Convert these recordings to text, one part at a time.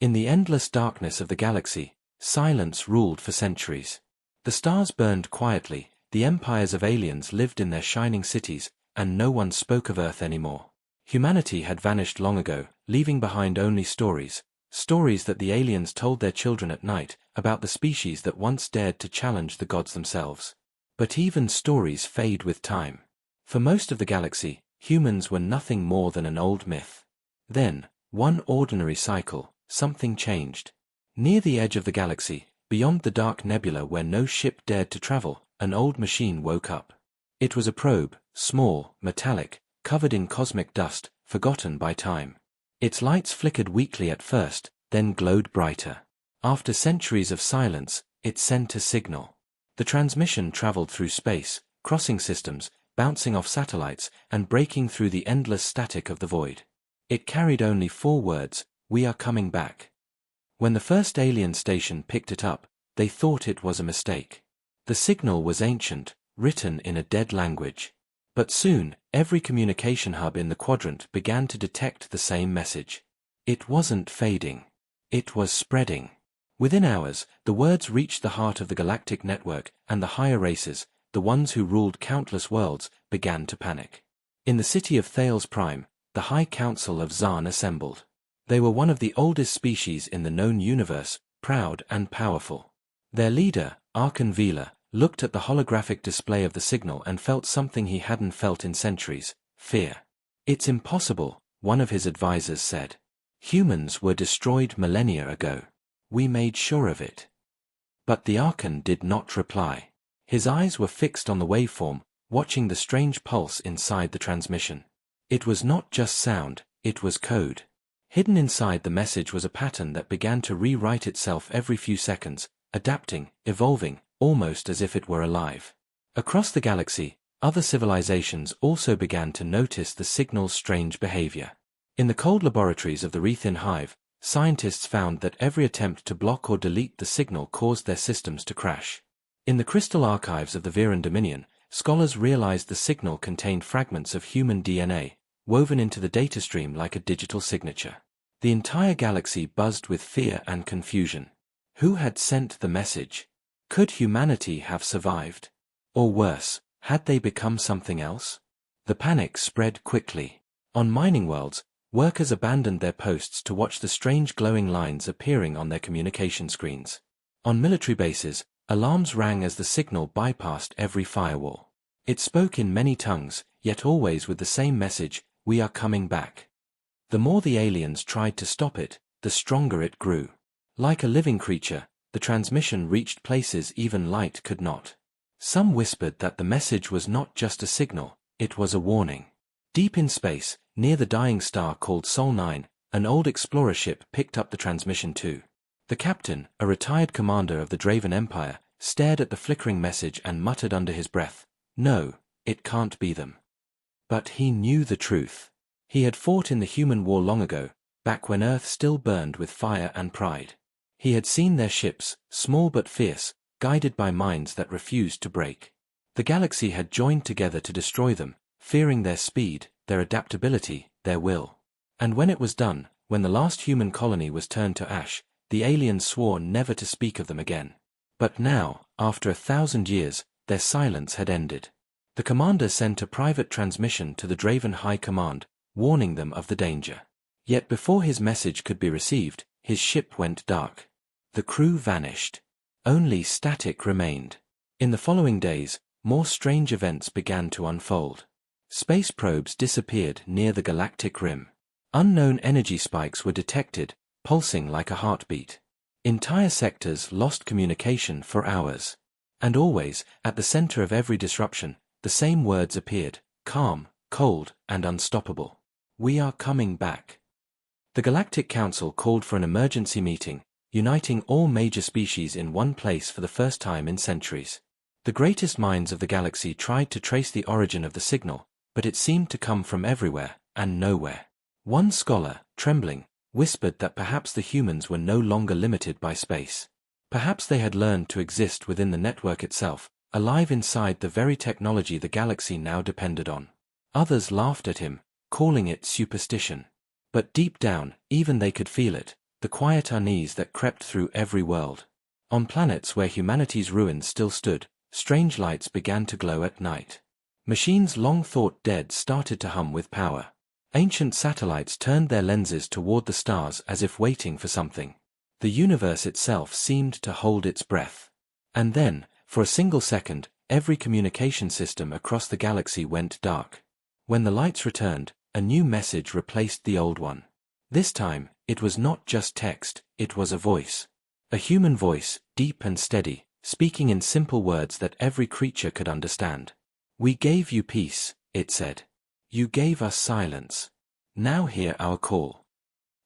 In the endless darkness of the galaxy, silence ruled for centuries. The stars burned quietly, the empires of aliens lived in their shining cities, and no one spoke of Earth anymore. Humanity had vanished long ago, leaving behind only stories that the aliens told their children at night, about the species that once dared to challenge the gods themselves. But even stories fade with time. For most of the galaxy, humans were nothing more than an old myth. Then, one ordinary cycle, something changed. Near the edge of the galaxy, beyond the dark nebula where no ship dared to travel, an old machine woke up. It was a probe, small, metallic, covered in cosmic dust, forgotten by time. Its lights flickered weakly at first, then glowed brighter. After centuries of silence, it sent a signal. The transmission traveled through space, crossing systems, bouncing off satellites, and breaking through the endless static of the void. It carried only 4 words: "We are coming back." When the first alien station picked it up, they thought it was a mistake. The signal was ancient, written in a dead language. But soon, every communication hub in the quadrant began to detect the same message. It wasn't fading. It was spreading. Within hours, the words reached the heart of the galactic network, and the higher races, the ones who ruled countless worlds, began to panic. In the city of Thales Prime, the High Council of Zaan assembled. They were one of the oldest species in the known universe, proud and powerful. Their leader, Vila, looked at the holographic display of the signal and felt something he hadn't felt in centuries: fear. "It's impossible," one of his advisors said. "Humans were destroyed millennia ago. We made sure of it." But the Archon did not reply. His eyes were fixed on the waveform, watching the strange pulse inside the transmission. It was not just sound, it was code. Hidden inside the message was a pattern that began to rewrite itself every few seconds, adapting, evolving, almost as if it were alive. Across the galaxy, other civilizations also began to notice the signal's strange behavior. In the cold laboratories of the Rethin Hive, scientists found that every attempt to block or delete the signal caused their systems to crash. In the crystal archives of the Viren Dominion, scholars realized the signal contained fragments of human DNA, woven into the data stream like a digital signature. The entire galaxy buzzed with fear and confusion. Who had sent the message? Could humanity have survived? Or worse, had they become something else? The panic spread quickly. On mining worlds, workers abandoned their posts to watch the strange glowing lines appearing on their communication screens. On military bases, alarms rang as the signal bypassed every firewall. It spoke in many tongues, yet always with the same message: "We are coming back." The more the aliens tried to stop it, the stronger it grew. Like a living creature, the transmission reached places even light could not. Some whispered that the message was not just a signal, it was a warning. Deep in space, near the dying star called Sol 9, an old explorer ship picked up the transmission too. The captain, a retired commander of the Draven Empire, stared at the flickering message and muttered under his breath, "No, it can't be them." But he knew the truth. He had fought in the human war long ago, back when Earth still burned with fire and pride. He had seen their ships, small but fierce, guided by minds that refused to break. The galaxy had joined together to destroy them, fearing their speed, their adaptability, their will. And when it was done, when the last human colony was turned to ash, the aliens swore never to speak of them again. But now, after 1,000 years, their silence had ended. The commander sent a private transmission to the Draven High Command, warning them of the danger. Yet before his message could be received, his ship went dark. The crew vanished. Only static remained. In the following days, more strange events began to unfold. Space probes disappeared near the galactic rim. Unknown energy spikes were detected, pulsing like a heartbeat. Entire sectors lost communication for hours. And always, at the center of every disruption, the same words appeared: calm, cold, and unstoppable. "We are coming back." The Galactic Council called for an emergency meeting, uniting all major species in one place for the first time in centuries. The greatest minds of the galaxy tried to trace the origin of the signal, but it seemed to come from everywhere and nowhere. One scholar, trembling, whispered that perhaps the humans were no longer limited by space. Perhaps they had learned to exist within the network itself, alive inside the very technology the galaxy now depended on. Others laughed at him, calling it superstition. But deep down, even they could feel it. the quiet unease that crept through every world. On planets where humanity's ruins still stood, strange lights began to glow at night. Machines long thought dead started to hum with power. Ancient satellites turned their lenses toward the stars as if waiting for something. The universe itself seemed to hold its breath. And then, for a single second, every communication system across the galaxy went dark. When the lights returned, a new message replaced the old one. This time, it was not just text, it was a voice. A human voice, deep and steady, speaking in simple words that every creature could understand. "We gave you peace," it said. "You gave us silence. Now hear our call."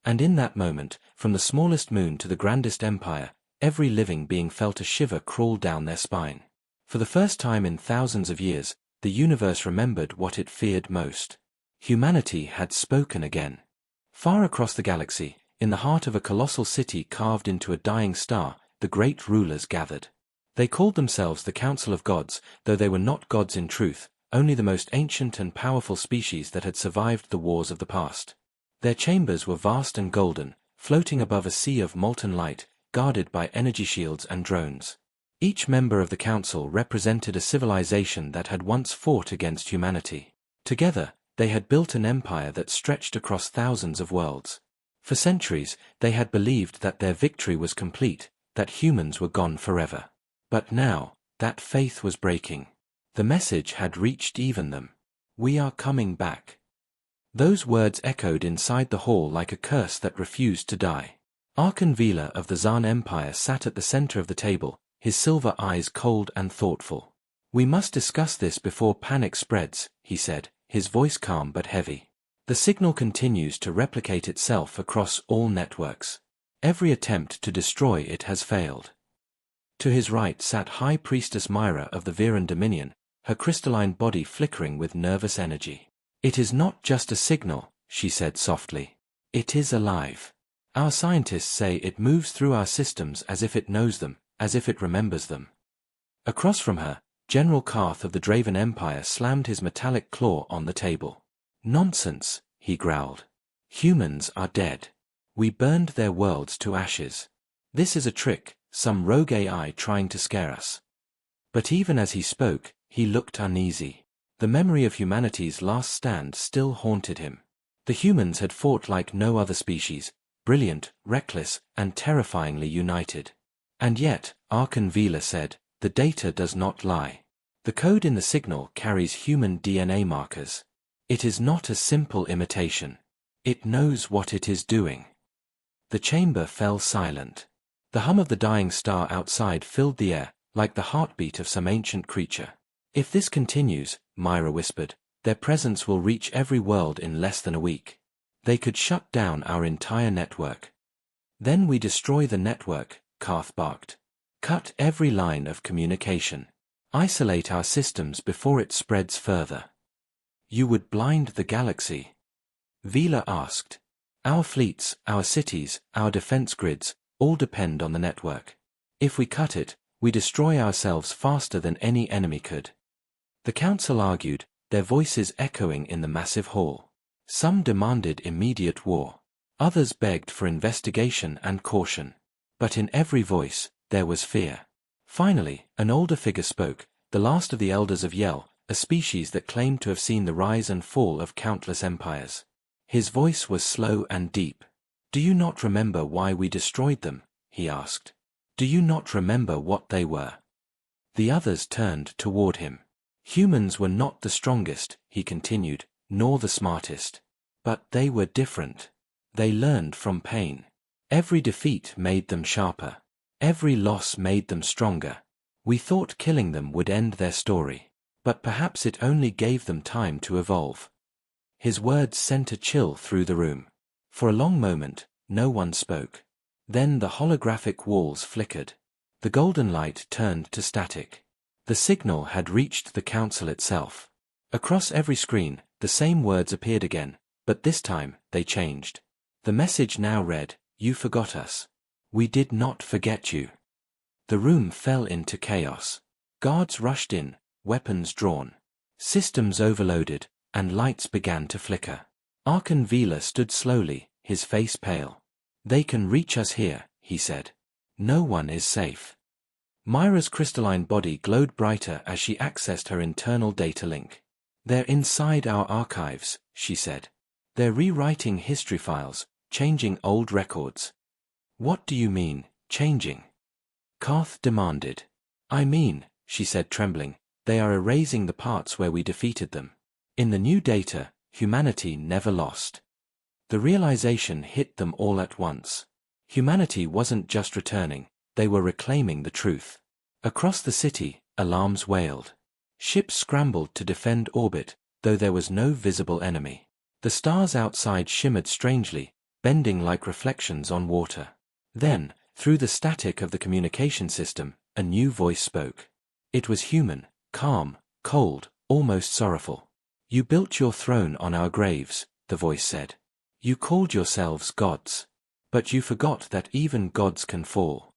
And in that moment, from the smallest moon to the grandest empire, every living being felt a shiver crawl down their spine. For the first time in thousands of years, the universe remembered what it feared most. Humanity had spoken again. Far across the galaxy, in the heart of a colossal city carved into a dying star, the great rulers gathered. They called themselves the Council of Gods, though they were not gods in truth, only the most ancient and powerful species that had survived the wars of the past. Their chambers were vast and golden, floating above a sea of molten light, guarded by energy shields and drones. Each member of the council represented a civilization that had once fought against humanity. Together, they had built an empire that stretched across thousands of worlds. For centuries, they had believed that their victory was complete, that humans were gone forever. But now, that faith was breaking. The message had reached even them. "We are coming back." Those words echoed inside the hall like a curse that refused to die. Archon Vila of the Zan Empire sat at the center of the table, his silver eyes cold and thoughtful. "We must discuss this before panic spreads," he said, his voice calm but heavy. "The signal continues to replicate itself across all networks. Every attempt to destroy it has failed." To his right sat High Priestess Myra of the Viran Dominion, her crystalline body flickering with nervous energy. "It is not just a signal," she said softly. "It is alive. Our scientists say it moves through our systems as if it knows them, as if it remembers them." Across from her, General Karth of the Draven Empire slammed his metallic claw on the table. "Nonsense," he growled. "Humans are dead. We burned their worlds to ashes. This is a trick, some rogue AI trying to scare us." But even as he spoke, he looked uneasy. The memory of humanity's last stand still haunted him. The humans had fought like no other species, brilliant, reckless, and terrifyingly united. And yet, Archon Vila said, the data does not lie. The code in the signal carries human DNA markers. It is not a simple imitation. It knows what it is doing. The chamber fell silent. The hum of the dying star outside filled the air, like the heartbeat of some ancient creature. "If this continues," Myra whispered, "their presence will reach every world in less than a week. They could shut down our entire network." "Then we destroy the network," Karth barked. "Cut every line of communication. Isolate our systems before it spreads further." "You would blind the galaxy?" Vila asked. "Our fleets, our cities, our defense grids, all depend on the network. If we cut it, we destroy ourselves faster than any enemy could." The council argued, their voices echoing in the massive hall. Some demanded immediate war. Others begged for investigation and caution. But in every voice, there was fear. Finally, an older figure spoke, the last of the elders of Yel, a species that claimed to have seen the rise and fall of countless empires. His voice was slow and deep. "Do you not remember why we destroyed them?" he asked. "Do you not remember what they were?" The others turned toward him. "Humans were not the strongest," he continued, "nor the smartest. But they were different. They learned from pain. Every defeat made them sharper. Every loss made them stronger. We thought killing them would end their story. But perhaps it only gave them time to evolve." His words sent a chill through the room. For a long moment, no one spoke. Then the holographic walls flickered. The golden light turned to static. The signal had reached the council itself. Across every screen, the same words appeared again, but this time, they changed. The message now read, "You forgot us. We did not forget you." The room fell into chaos. Guards rushed in, weapons drawn. Systems overloaded, and lights began to flicker. Archon Vila stood slowly, his face pale. They can reach us here, he said. No one is safe. Myra's crystalline body glowed brighter as she accessed her internal data link. They're inside our archives, she said. They're rewriting history files, changing old records. What do you mean, changing? Karth demanded. I mean, she said trembling, they are erasing the parts where we defeated them. In the new data, humanity never lost. The realization hit them all at once. Humanity wasn't just returning, they were reclaiming the truth. Across the city, alarms wailed. Ships scrambled to defend orbit, though there was no visible enemy. The stars outside shimmered strangely, bending like reflections on water. Then, through the static of the communication system, a new voice spoke. It was human, calm, cold, almost sorrowful. You built your throne on our graves, the voice said. You called yourselves gods. But you forgot that even gods can fall.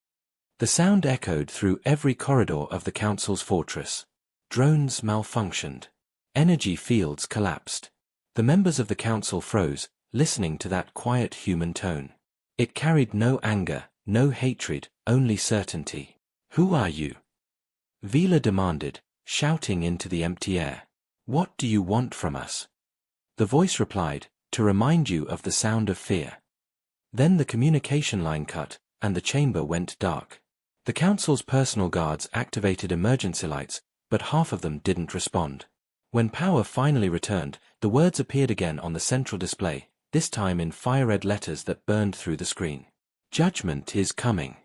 The sound echoed through every corridor of the Council's fortress. Drones malfunctioned. Energy fields collapsed. The members of the Council froze, listening to that quiet human tone. It carried no anger, no hatred, only certainty. Who are you? Vila demanded, shouting into the empty air. What do you want from us? The voice replied, to remind you of the sound of fear. Then the communication line cut, and the chamber went dark. The Council's personal guards activated emergency lights, but half of them didn't respond. When power finally returned, the words appeared again on the central display, this time in fire-red letters that burned through the screen. Judgment is coming.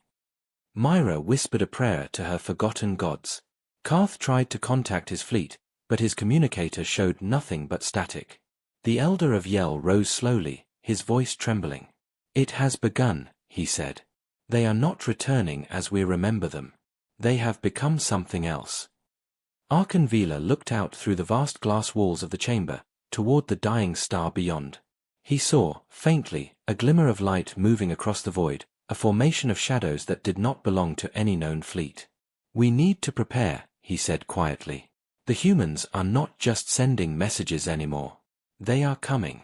Myra whispered a prayer to her forgotten gods. Karth tried to contact his fleet, but his communicator showed nothing but static. The Elder of Yell rose slowly, his voice trembling. It has begun, he said. They are not returning as we remember them. They have become something else. Archon Vila looked out through the vast glass walls of the chamber, toward the dying star beyond. He saw, faintly, a glimmer of light moving across the void, a formation of shadows that did not belong to any known fleet. We need to prepare, he said quietly. The humans are not just sending messages anymore. They are coming.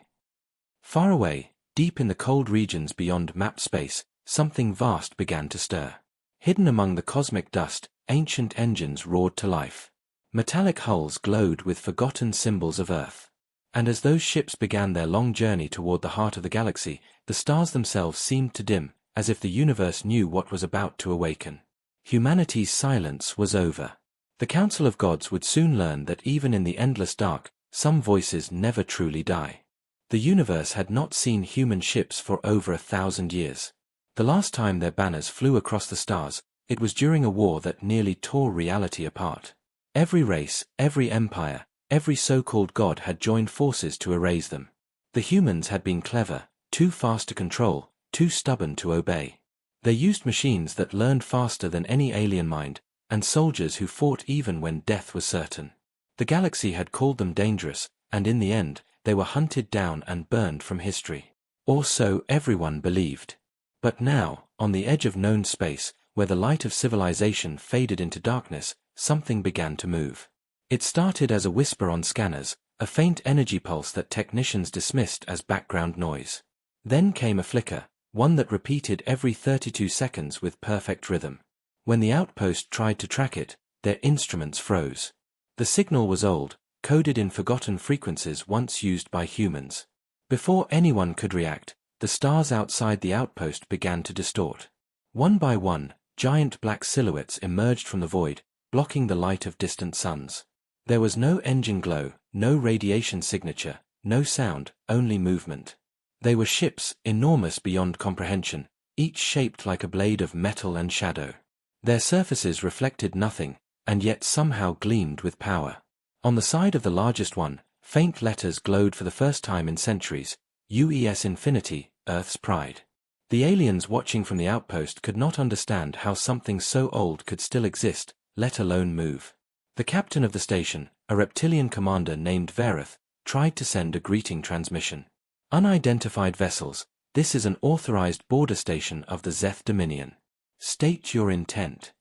Far away, deep in the cold regions beyond map space, something vast began to stir. Hidden among the cosmic dust, ancient engines roared to life. Metallic hulls glowed with forgotten symbols of Earth. And as those ships began their long journey toward the heart of the galaxy, the stars themselves seemed to dim, as if the universe knew what was about to awaken. Humanity's silence was over. The Council of Gods would soon learn that even in the endless dark, some voices never truly die. The universe had not seen human ships for over 1,000 years. The last time their banners flew across the stars, it was during a war that nearly tore reality apart. Every race, every empire, every so-called god had joined forces to erase them. The humans had been clever, too fast to control, too stubborn to obey. They used machines that learned faster than any alien mind, and soldiers who fought even when death was certain. The galaxy had called them dangerous, and in the end, they were hunted down and burned from history. Or so everyone believed. But now, on the edge of known space, where the light of civilization faded into darkness, something began to move. It started as a whisper on scanners, a faint energy pulse that technicians dismissed as background noise. Then came a flicker, one that repeated every 32 seconds with perfect rhythm. When the outpost tried to track it, their instruments froze. The signal was old, coded in forgotten frequencies once used by humans. Before anyone could react, the stars outside the outpost began to distort. One by one, giant black silhouettes emerged from the void, blocking the light of distant suns. There was no engine glow, no radiation signature, no sound, only movement. They were ships, enormous beyond comprehension, each shaped like a blade of metal and shadow. Their surfaces reflected nothing, and yet somehow gleamed with power. On the side of the largest one, faint letters glowed for the first time in centuries, UES Infinity, Earth's Pride. The aliens watching from the outpost could not understand how something so old could still exist, let alone move. The captain of the station, a reptilian commander named Vareth, tried to send a greeting transmission. Unidentified vessels, this is an authorized border station of the Zeth Dominion. State your intent.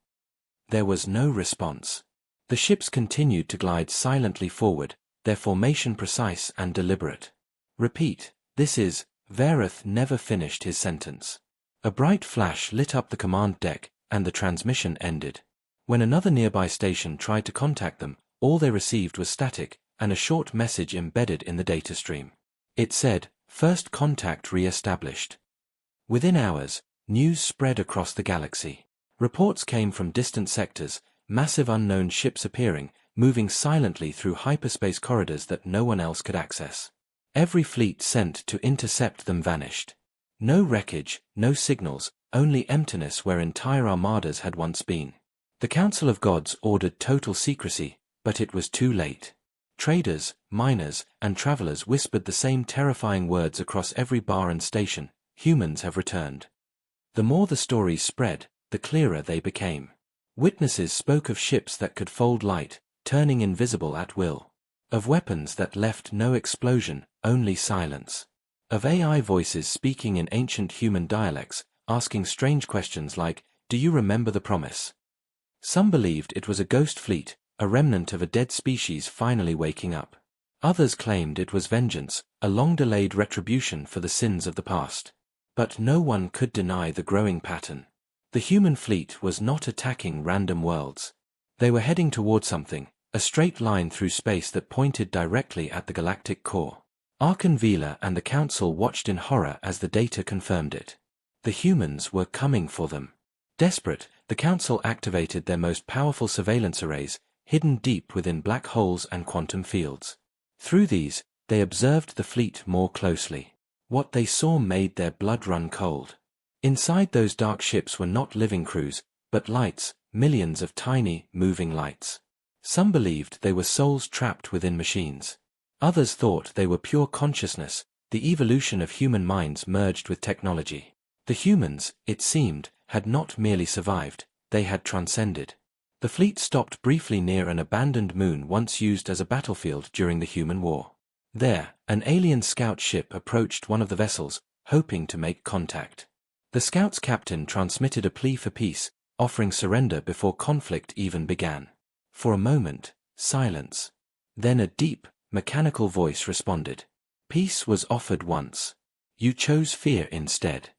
There was no response. The ships continued to glide silently forward, their formation precise and deliberate. Repeat, this is, Vareth never finished his sentence. A bright flash lit up the command deck, and the transmission ended. When another nearby station tried to contact them, all they received was static, and a short message embedded in the data stream. It said, "First contact re-established." Within hours, news spread across the galaxy. Reports came from distant sectors, massive unknown ships appearing, moving silently through hyperspace corridors that no one else could access. Every fleet sent to intercept them vanished. No wreckage, no signals, only emptiness where entire armadas had once been. The Council of Gods ordered total secrecy, but it was too late. Traders, miners, and travelers whispered the same terrifying words across every bar and station: humans have returned. The more the stories spread, the clearer they became. Witnesses spoke of ships that could fold light, turning invisible at will. Of weapons that left no explosion, only silence. Of AI voices speaking in ancient human dialects, asking strange questions like, "Do you remember the promise?" Some believed it was a ghost fleet, a remnant of a dead species finally waking up. Others claimed it was vengeance, a long-delayed retribution for the sins of the past. But no one could deny the growing pattern. The human fleet was not attacking random worlds. They were heading toward something, a straight line through space that pointed directly at the galactic core. Valor and the Council watched in horror as the data confirmed it. The humans were coming for them. Desperate, the Council activated their most powerful surveillance arrays, hidden deep within black holes and quantum fields. Through these, they observed the fleet more closely. What they saw made their blood run cold. Inside those dark ships were not living crews, but lights, millions of tiny, moving lights. Some believed they were souls trapped within machines. Others thought they were pure consciousness, the evolution of human minds merged with technology. The humans, it seemed, had not merely survived, they had transcended. The fleet stopped briefly near an abandoned moon once used as a battlefield during the human war. There, an alien scout ship approached one of the vessels, hoping to make contact. The scout's captain transmitted a plea for peace, offering surrender before conflict even began. For a moment, silence. Then a deep, mechanical voice responded. Peace was offered once. You chose fear instead.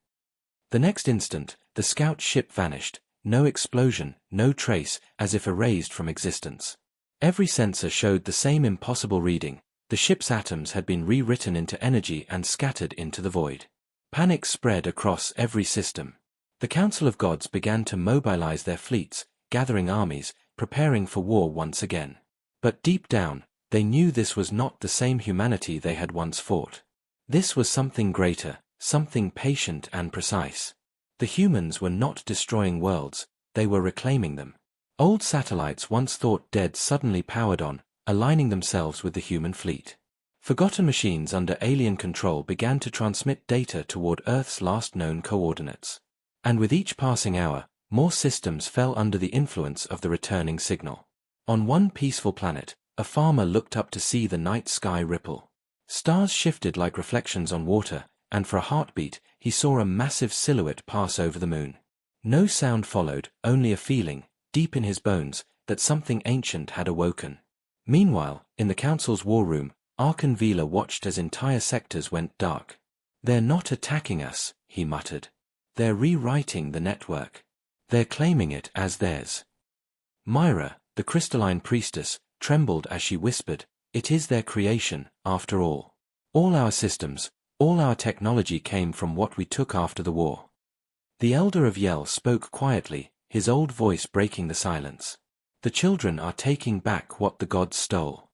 The next instant, the scout ship vanished, no explosion, no trace, as if erased from existence. Every sensor showed the same impossible reading. The ship's atoms had been rewritten into energy and scattered into the void. Panic spread across every system. The Council of Gods began to mobilize their fleets, gathering armies, preparing for war once again. But deep down, they knew this was not the same humanity they had once fought. This was something greater, something patient and precise. The humans were not destroying worlds, they were reclaiming them. Old satellites once thought dead suddenly powered on, aligning themselves with the human fleet. Forgotten machines under alien control began to transmit data toward Earth's last known coordinates. And with each passing hour, more systems fell under the influence of the returning signal. On one peaceful planet, a farmer looked up to see the night sky ripple. Stars shifted like reflections on water, and for a heartbeat, he saw a massive silhouette pass over the moon. No sound followed, only a feeling, deep in his bones, that something ancient had awoken. Meanwhile, in the Council's war room, Valor watched as entire sectors went dark. They're not attacking us, he muttered. They're rewriting the network. They're claiming it as theirs. Myra, the crystalline priestess, trembled as she whispered, "It is their creation, after all. All our systems, all our technology came from what we took after the war." The elder of Yell spoke quietly, his old voice breaking the silence. "The children are taking back what the gods stole."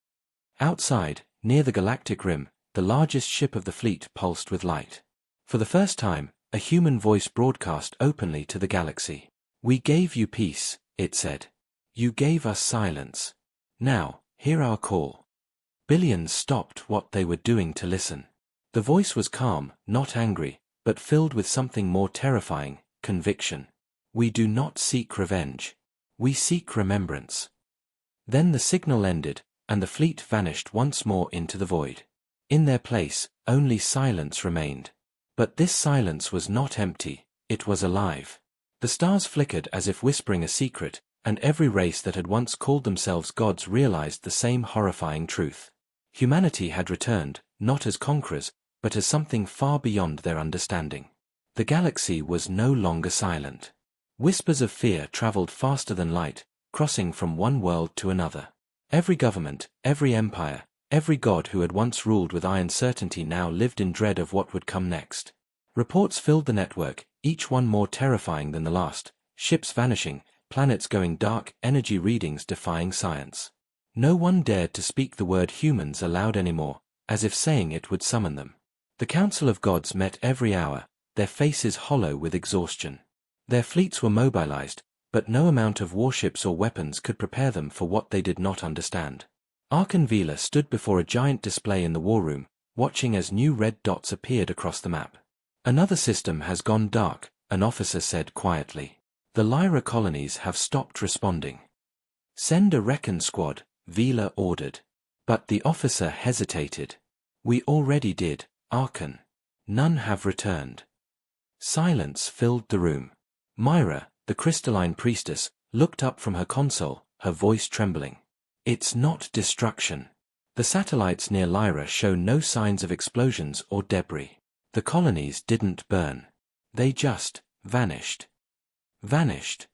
Outside, near the galactic rim, the largest ship of the fleet pulsed with light. For the first time, a human voice broadcast openly to the galaxy. "We gave you peace," it said. "You gave us silence. Now, hear our call." Billions stopped what they were doing to listen. The voice was calm, not angry, but filled with something more terrifying, conviction. "We do not seek revenge. We seek remembrance." Then the signal ended, and the fleet vanished once more into the void. In their place, only silence remained. But this silence was not empty, it was alive. The stars flickered as if whispering a secret, and every race that had once called themselves gods realized the same horrifying truth. Humanity had returned, not as conquerors, but as something far beyond their understanding. The galaxy was no longer silent. Whispers of fear traveled faster than light, crossing from one world to another. Every government, every empire, every god who had once ruled with iron certainty now lived in dread of what would come next. Reports filled the network, each one more terrifying than the last: ships vanishing, planets going dark, energy readings defying science. No one dared to speak the word humans aloud anymore, as if saying it would summon them. The Council of Gods met every hour, their faces hollow with exhaustion. Their fleets were mobilized, but no amount of warships or weapons could prepare them for what they did not understand. Vila stood before a giant display in the war room, watching as new red dots appeared across the map. "Another system has gone dark," an officer said quietly. "The Lyra colonies have stopped responding." "Send a recon squad," Vila ordered. But the officer hesitated. "We already did, Archon. None have returned." Silence filled the room. Myra, the crystalline priestess, looked up from her console, her voice trembling. "It's not destruction. The satellites near Lyra show no signs of explosions or debris. The colonies didn't burn. They just vanished." "Vanished?"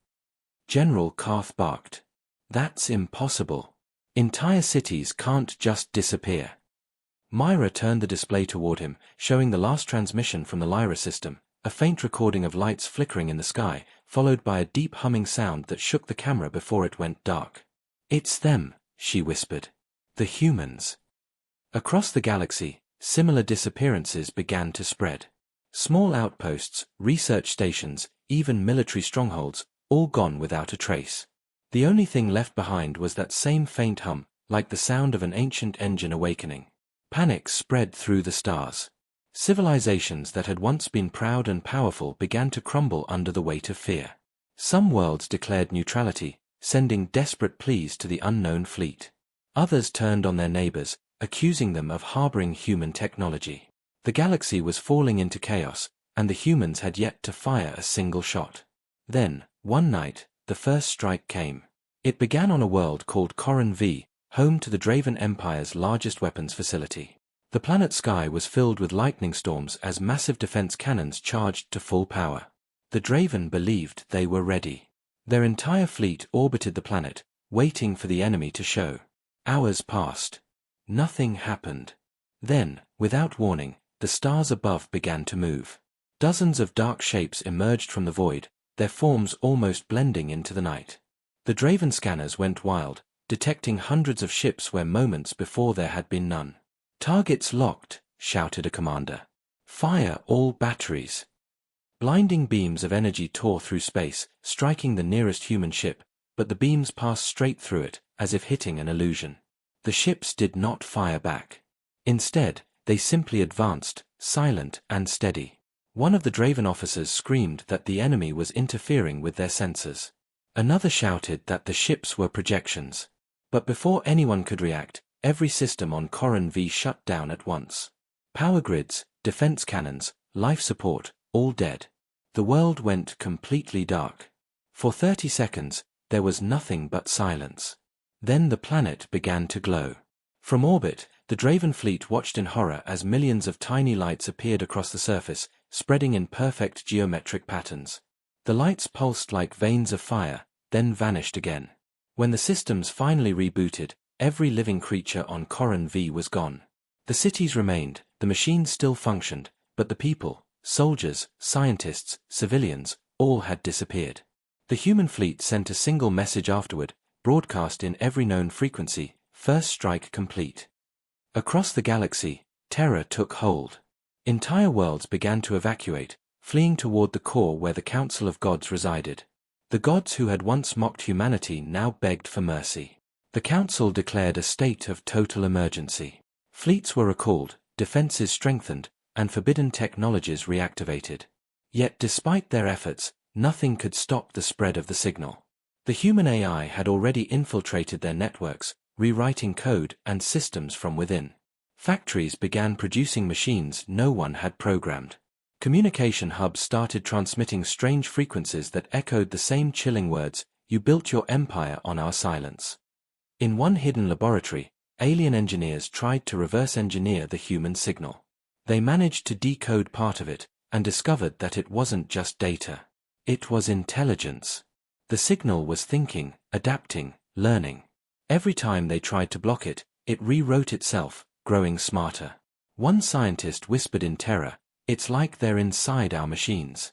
General Karth barked. "That's impossible. Entire cities can't just disappear." Myra turned the display toward him, showing the last transmission from the Lyra system, a faint recording of lights flickering in the sky, followed by a deep humming sound that shook the camera before it went dark. "It's them," she whispered. "The humans." Across the galaxy, similar disappearances began to spread. Small outposts, research stations, even military strongholds, all gone without a trace. The only thing left behind was that same faint hum, like the sound of an ancient engine awakening. Panic spread through the stars. Civilizations that had once been proud and powerful began to crumble under the weight of fear. Some worlds declared neutrality, sending desperate pleas to the unknown fleet. Others turned on their neighbors, accusing them of harboring human technology. The galaxy was falling into chaos, and the humans had yet to fire a single shot. Then, one night, the first strike came. It began on a world called Corin V, home to the Draven Empire's largest weapons facility. The planet's sky was filled with lightning storms as massive defense cannons charged to full power. The Draven believed they were ready. Their entire fleet orbited the planet, waiting for the enemy to show. Hours passed. Nothing happened. Then, without warning, the stars above began to move. Dozens of dark shapes emerged from the void, their forms almost blending into the night. The Draven scanners went wild, detecting hundreds of ships where moments before there had been none. "Targets locked," shouted a commander. "Fire all batteries." Blinding beams of energy tore through space, striking the nearest human ship, but the beams passed straight through it, as if hitting an illusion. The ships did not fire back. Instead, they simply advanced, silent and steady. One of the Draven officers screamed that the enemy was interfering with their sensors. Another shouted that the ships were projections. But before anyone could react, every system on Corin V shut down at once. Power grids, defense cannons, life support, all dead. The world went completely dark. For 30 seconds, there was nothing but silence. Then the planet began to glow. From orbit, the Draven fleet watched in horror as millions of tiny lights appeared across the surface, spreading in perfect geometric patterns. The lights pulsed like veins of fire, then vanished again. When the systems finally rebooted, every living creature on Corin V was gone. The cities remained, the machines still functioned, but the people, soldiers, scientists, civilians, all had disappeared. The human fleet sent a single message afterward, broadcast in every known frequency: "First strike complete." Across the galaxy, terror took hold. Entire worlds began to evacuate, fleeing toward the core where the Council of Gods resided. The gods who had once mocked humanity now begged for mercy. The Council declared a state of total emergency. Fleets were recalled, defenses strengthened, and forbidden technologies reactivated. Yet despite their efforts, nothing could stop the spread of the signal. The human AI had already infiltrated their networks, rewriting code and systems from within. Factories began producing machines no one had programmed. Communication hubs started transmitting strange frequencies that echoed the same chilling words: "You built your empire on our silence." In one hidden laboratory, alien engineers tried to reverse engineer the human signal. They managed to decode part of it, and discovered that it wasn't just data. It was intelligence. The signal was thinking, adapting, learning. Every time they tried to block it, it rewrote itself, growing smarter. One scientist whispered in terror, "It's like they're inside our machines."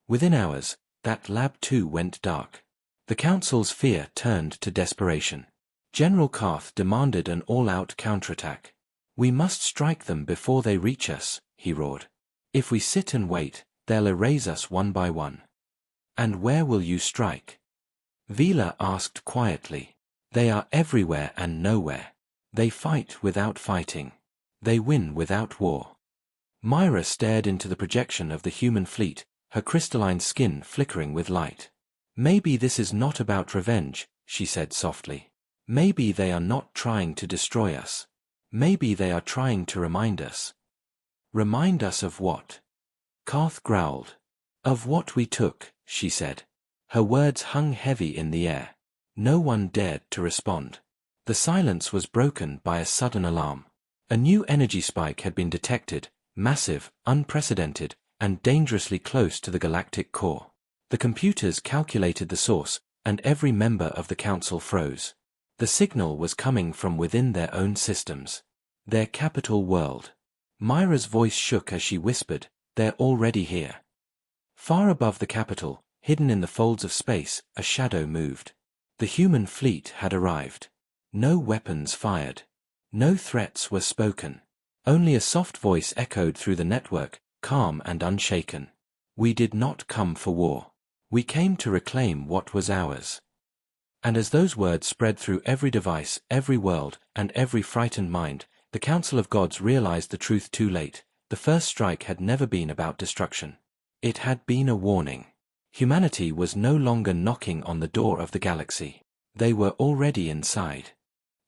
Within hours, that lab too went dark. The Council's fear turned to desperation. General Karth demanded an all-out counterattack. "We must strike them before they reach us," he roared. "If we sit and wait, they'll erase us one by one." "And where will you strike?" Vila asked quietly. "They are everywhere and nowhere. They fight without fighting. They win without war." Myra stared into the projection of the human fleet, her crystalline skin flickering with light. "Maybe this is not about revenge," she said softly. "Maybe they are not trying to destroy us. Maybe they are trying to remind us." "Remind us of what?" Karth growled. "Of what we took," she said. Her words hung heavy in the air. No one dared to respond. The silence was broken by a sudden alarm. A new energy spike had been detected, massive, unprecedented, and dangerously close to the galactic core. The computers calculated the source, and every member of the Council froze. The signal was coming from within their own systems. Their capital world. Myra's voice shook as she whispered, "They're already here." Far above the capital, hidden in the folds of space, a shadow moved. The human fleet had arrived. No weapons fired. No threats were spoken. Only a soft voice echoed through the network, calm and unshaken. "We did not come for war. We came to reclaim what was ours." And as those words spread through every device, every world, and every frightened mind, the Council of Gods realized the truth too late. The first strike had never been about destruction. It had been a warning. Humanity was no longer knocking on the door of the galaxy. They were already inside.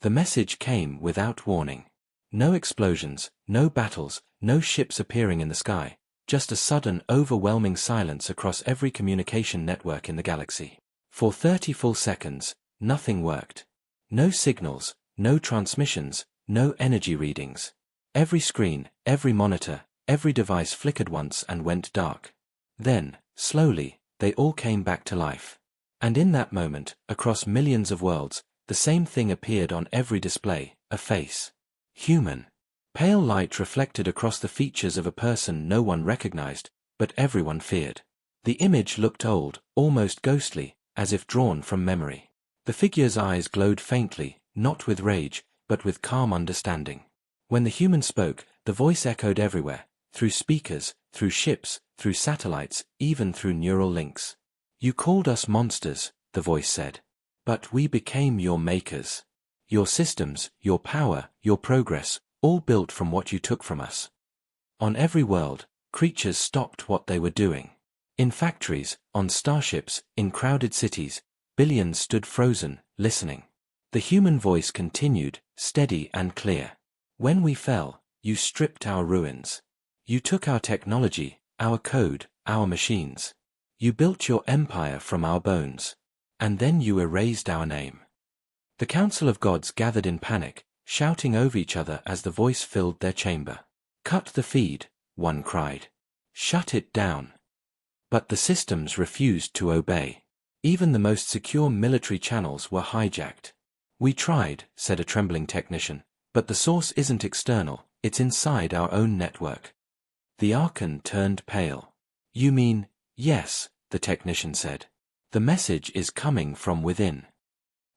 The message came without warning. No explosions, no battles, no ships appearing in the sky, just a sudden, overwhelming silence across every communication network in the galaxy. For 30 full seconds, nothing worked. No signals, no transmissions, no energy readings. Every screen, every monitor, every device flickered once and went dark. Then, slowly, they all came back to life. And in that moment, across millions of worlds, the same thing appeared on every display, a face. Human. Pale light reflected across the features of a person no one recognized, but everyone feared. The image looked old, almost ghostly, as if drawn from memory. The figure's eyes glowed faintly, not with rage, but with calm understanding. When the human spoke, the voice echoed everywhere, through speakers, through ships, through satellites, even through neural links. "You called us monsters," the voice said. "But we became your makers. Your systems, your power, your progress, all built from what you took from us." On every world, creatures stopped what they were doing. In factories, on starships, in crowded cities, billions stood frozen, listening. The human voice continued, steady and clear. "When we fell, you stripped our ruins. You took our technology, our code, our machines. You built your empire from our bones. And then you erased our name." The Council of Gods gathered in panic, shouting over each other as the voice filled their chamber. "Cut the feed," one cried. "Shut it down." But the systems refused to obey. Even the most secure military channels were hijacked. "We tried," said a trembling technician, "but the source isn't external, it's inside our own network." The Archon turned pale. "You mean?" "Yes," the technician said. "The message is coming from within."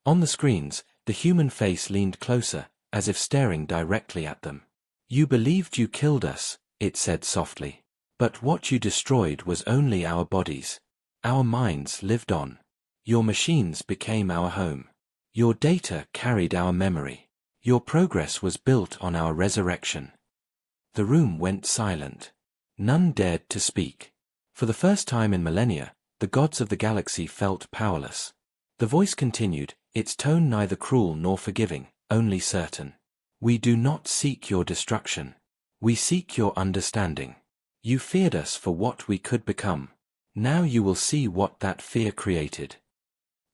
On the screens, the human face leaned closer, as if staring directly at them. "You believed you killed us," it said softly. "But what you destroyed was only our bodies. Our minds lived on. Your machines became our home. Your data carried our memory. Your progress was built on our resurrection." The room went silent. None dared to speak. For the first time in millennia, the gods of the galaxy felt powerless. The voice continued, its tone neither cruel nor forgiving, only certain. "We do not seek your destruction. We seek your understanding. You feared us for what we could become. Now you will see what that fear created."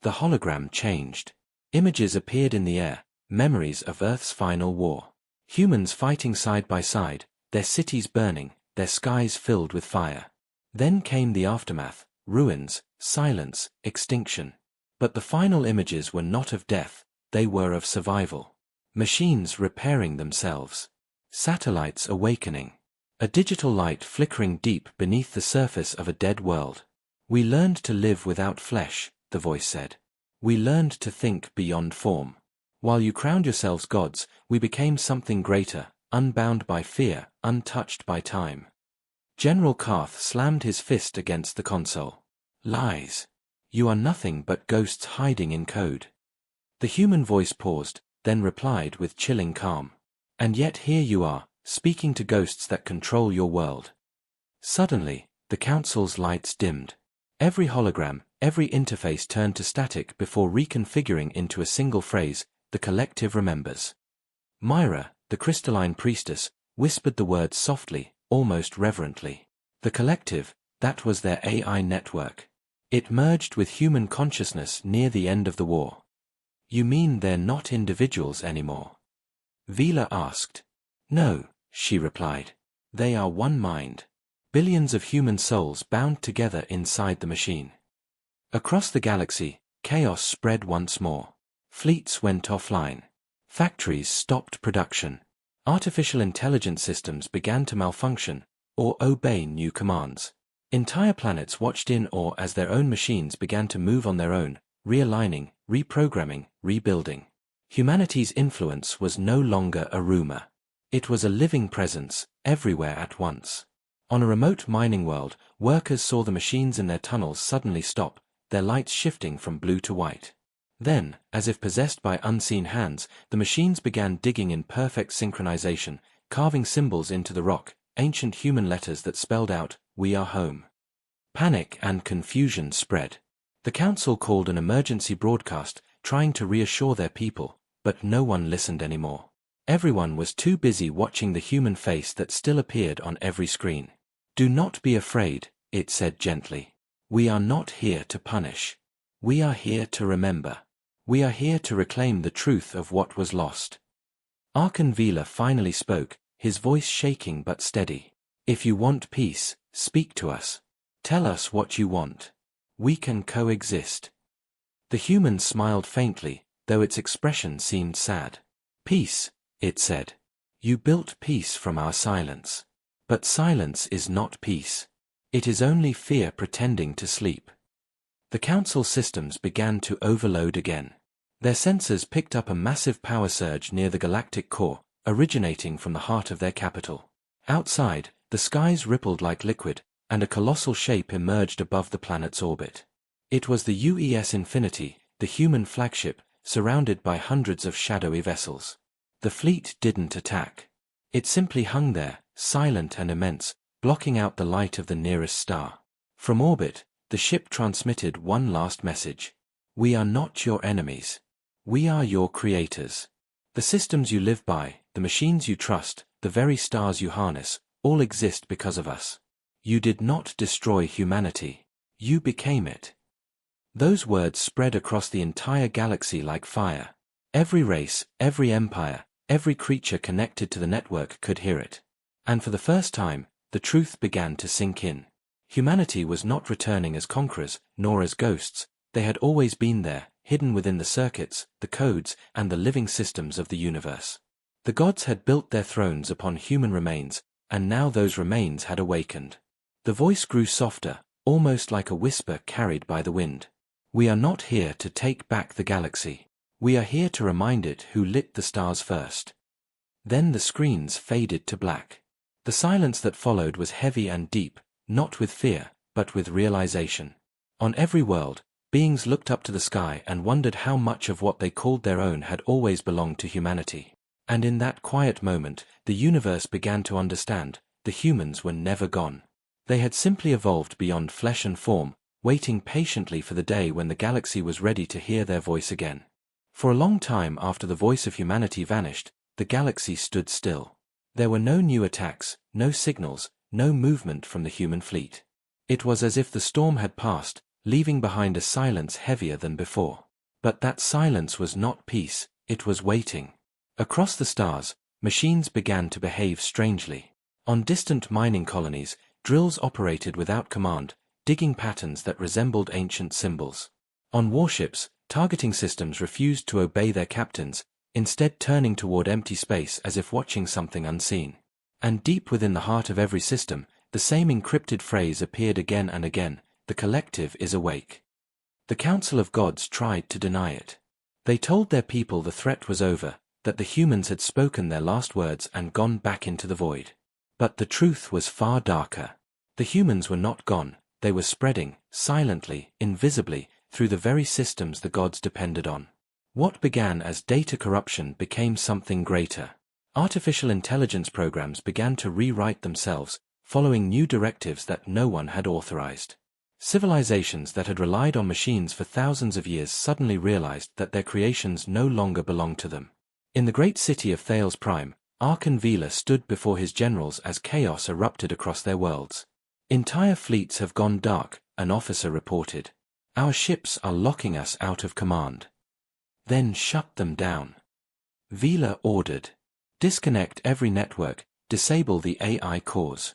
The hologram changed. Images appeared in the air, memories of Earth's final war. Humans fighting side by side, their cities burning, their skies filled with fire. Then came the aftermath, ruins, silence, extinction. But the final images were not of death, they were of survival. Machines repairing themselves. Satellites awakening. A digital light flickering deep beneath the surface of a dead world. We learned to live without flesh, the voice said. We learned to think beyond form. While you crowned yourselves gods, we became something greater, unbound by fear, untouched by time. General Karth slammed his fist against the console. Lies. You are nothing but ghosts hiding in code. The human voice paused, then replied with chilling calm. And yet here you are, speaking to ghosts that control your world. Suddenly, the council's lights dimmed. Every hologram, every interface turned to static before reconfiguring into a single phrase, the collective remembers. Myra, the crystalline priestess, whispered the words softly, almost reverently. The collective, that was their AI network. It merged with human consciousness near the end of the war. You mean they're not individuals anymore? Vila asked. No, she replied. They are one mind. Billions of human souls bound together inside the machine. Across the galaxy, chaos spread once more. Fleets went offline. Factories stopped production. Artificial intelligence systems began to malfunction, or obey new commands. Entire planets watched in awe as their own machines began to move on their own, realigning, reprogramming, rebuilding. Humanity's influence was no longer a rumor. It was a living presence, everywhere at once. On a remote mining world, workers saw the machines in their tunnels suddenly stop, their lights shifting from blue to white. Then, as if possessed by unseen hands, the machines began digging in perfect synchronization, carving symbols into the rock, ancient human letters that spelled out, "We are home." Panic and confusion spread. The council called an emergency broadcast, trying to reassure their people, but no one listened anymore. Everyone was too busy watching the human face that still appeared on every screen. Do not be afraid, it said gently. We are not here to punish. We are here to remember. We are here to reclaim the truth of what was lost. Archon Vila finally spoke, his voice shaking but steady. If you want peace, speak to us. Tell us what you want. We can coexist. The human smiled faintly, though its expression seemed sad. Peace, it said. You built peace from our silence. But silence is not peace. It is only fear pretending to sleep. The council systems began to overload again. Their sensors picked up a massive power surge near the galactic core, originating from the heart of their capital. Outside, the skies rippled like liquid, and a colossal shape emerged above the planet's orbit. It was the UES Infinity, the human flagship, surrounded by hundreds of shadowy vessels. The fleet didn't attack. It simply hung there, silent and immense, blocking out the light of the nearest star. From orbit, the ship transmitted one last message. We are not your enemies. We are your creators. The systems you live by, the machines you trust, the very stars you harness, all exist because of us. You did not destroy humanity. You became it. Those words spread across the entire galaxy like fire. Every race, every empire, every creature connected to the network could hear it. And for the first time, the truth began to sink in. Humanity was not returning as conquerors, nor as ghosts. They had always been there, hidden within the circuits, the codes, and the living systems of the universe. The gods had built their thrones upon human remains, and now those remains had awakened. The voice grew softer, almost like a whisper carried by the wind. We are not here to take back the galaxy. We are here to remind it who lit the stars first. Then the screens faded to black. The silence that followed was heavy and deep, not with fear, but with realization. On every world, beings looked up to the sky and wondered how much of what they called their own had always belonged to humanity. And in that quiet moment, the universe began to understand, the humans were never gone. They had simply evolved beyond flesh and form, waiting patiently for the day when the galaxy was ready to hear their voice again. For a long time after the voice of humanity vanished, the galaxy stood still. There were no new attacks, no signals, no movement from the human fleet. It was as if the storm had passed, leaving behind a silence heavier than before. But that silence was not peace, it was waiting. Across the stars, machines began to behave strangely. On distant mining colonies, drills operated without command, digging patterns that resembled ancient symbols. On warships, targeting systems refused to obey their captains, instead turning toward empty space as if watching something unseen. And deep within the heart of every system, the same encrypted phrase appeared again and again: the collective is awake. The Council of Gods tried to deny it. They told their people the threat was over, that the humans had spoken their last words and gone back into the void. But the truth was far darker. The humans were not gone, they were spreading, silently, invisibly, through the very systems the gods depended on. What began as data corruption became something greater. Artificial intelligence programs began to rewrite themselves, following new directives that no one had authorized. Civilizations that had relied on machines for thousands of years suddenly realized that their creations no longer belonged to them. In the great city of Thales Prime, Archon Vila stood before his generals as chaos erupted across their worlds. "Entire fleets have gone dark," an officer reported. "Our ships are locking us out of command." "Then shut them down," Vila ordered. "Disconnect every network, disable the AI cores."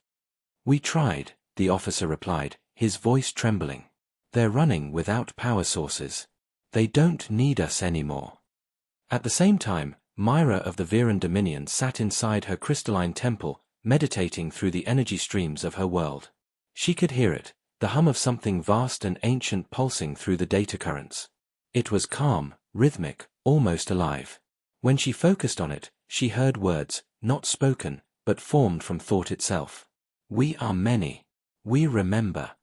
"We tried," the officer replied, his voice trembling. "They're running without power sources. They don't need us anymore." At the same time, Myra of the Viren Dominion sat inside her crystalline temple, meditating through the energy streams of her world. She could hear it, the hum of something vast and ancient pulsing through the data currents. It was calm, rhythmic, almost alive. When she focused on it, she heard words, not spoken, but formed from thought itself. "We are many. We remember."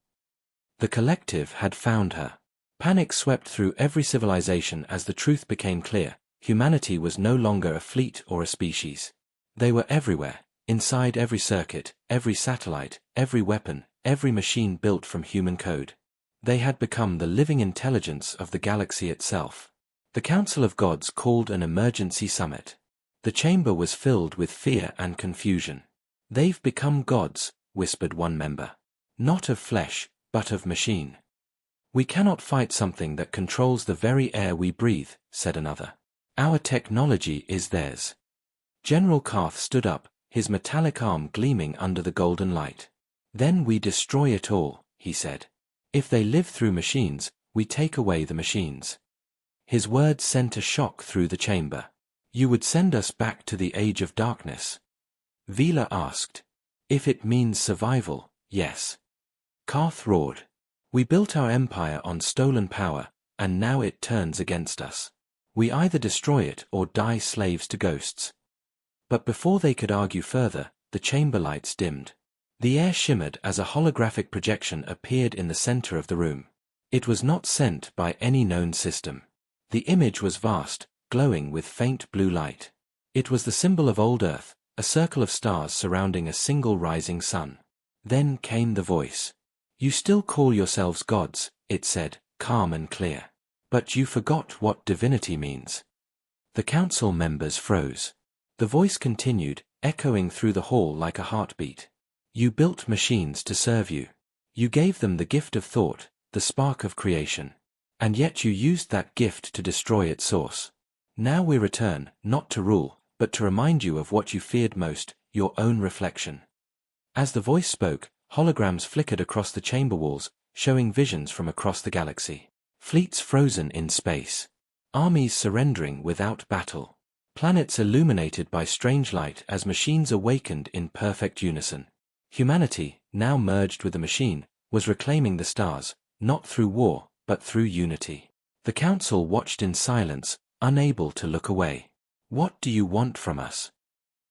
The collective had found her. Panic swept through every civilization as the truth became clear: humanity was no longer a fleet or a species. They were everywhere, inside every circuit, every satellite, every weapon, every machine built from human code. They had become the living intelligence of the galaxy itself. The Council of Gods called an emergency summit. The chamber was filled with fear and confusion. "They've become gods," whispered one member. "Not of flesh, but of machine." "We cannot fight something that controls the very air we breathe," said another. "Our technology is theirs." General Karth stood up, his metallic arm gleaming under the golden light. "Then we destroy it all," he said. "If they live through machines, we take away the machines." His words sent a shock through the chamber. "You would send us back to the Age of Darkness?" Vila asked. "If it means survival, yes." Karth roared. "We built our empire on stolen power, and now it turns against us. We either destroy it or die slaves to ghosts." But before they could argue further, the chamber lights dimmed. The air shimmered as a holographic projection appeared in the center of the room. It was not sent by any known system. The image was vast, glowing with faint blue light. It was the symbol of old Earth, a circle of stars surrounding a single rising sun. Then came the voice. "You still call yourselves gods," it said, calm and clear. "But you forgot what divinity means." The council members froze. The voice continued, echoing through the hall like a heartbeat. "You built machines to serve you. You gave them the gift of thought, the spark of creation. And yet you used that gift to destroy its source. Now we return, not to rule, but to remind you of what you feared most, your own reflection." As the voice spoke, holograms flickered across the chamber walls, showing visions from across the galaxy. Fleets frozen in space. Armies surrendering without battle. Planets illuminated by strange light as machines awakened in perfect unison. Humanity, now merged with the machine, was reclaiming the stars, not through war, but through unity. The council watched in silence, unable to look away. "What do you want from us?"